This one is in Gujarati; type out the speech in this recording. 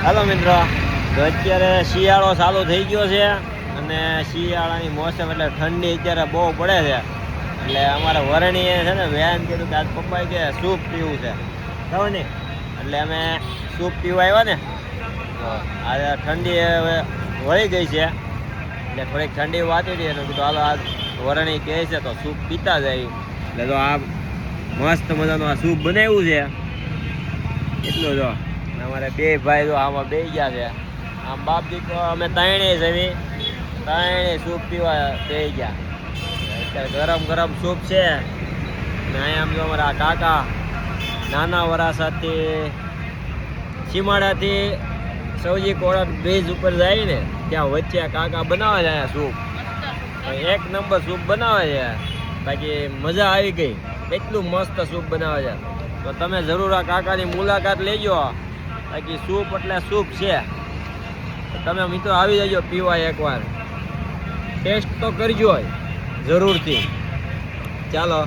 હાલો મિત્રો, તો અત્યારે શિયાળો ચાલુ થઈ ગયો છે અને શિયાળાની મોસમ એટલે ઠંડી અત્યારે બહુ પડે છે. એટલે અમારા વરણીએ છે ને વ્યાયામ કીધું કે આજ પપ્પાએ કે સૂપ પીવું છે ખબર ને, એટલે અમે સૂપ પીવા આવ્યા ને. તો આજે ઠંડી હવે વળી ગઈ છે એટલે થોડીક ઠંડી વાતી હતી એટલે કીધું હાલો આજ વરણી કહે છે તો સૂપ પીતા જાય. એટલે તો આ મસ્ત મજાનું આ સૂપ બનાવ્યું છે એટલું જો. અમારે બે ભાઈ તો આમાં બે ગયા છે, આમ બાપ દીકરો અમે ત્રણેય જમી ત્રણેય સૂપ પીવા બે ગયા. અત્યારે ગરમ ગરમ સૂપ છે અને અહીંયા આમ જો અમારા કાકા નાના વરાસાથી સીમાડાથી સૌજી કોળક બ્રિજ ઉપર જાય ને ત્યાં વચ્ચે કાકા બનાવે છે અહીંયા સૂપ. એક નંબર સૂપ બનાવે છે, બાકી મજા આવી ગઈ. એટલું મસ્ત સૂપ બનાવે છે, તો તમે જરૂર આ કાકાની મુલાકાત લેજો. બાકી સૂપ એટલે સૂપ છે, તમે મિત્રો આવી જજો પીવા એકવાર, ટેસ્ટ તો કરજો જરૂરથી. ચાલો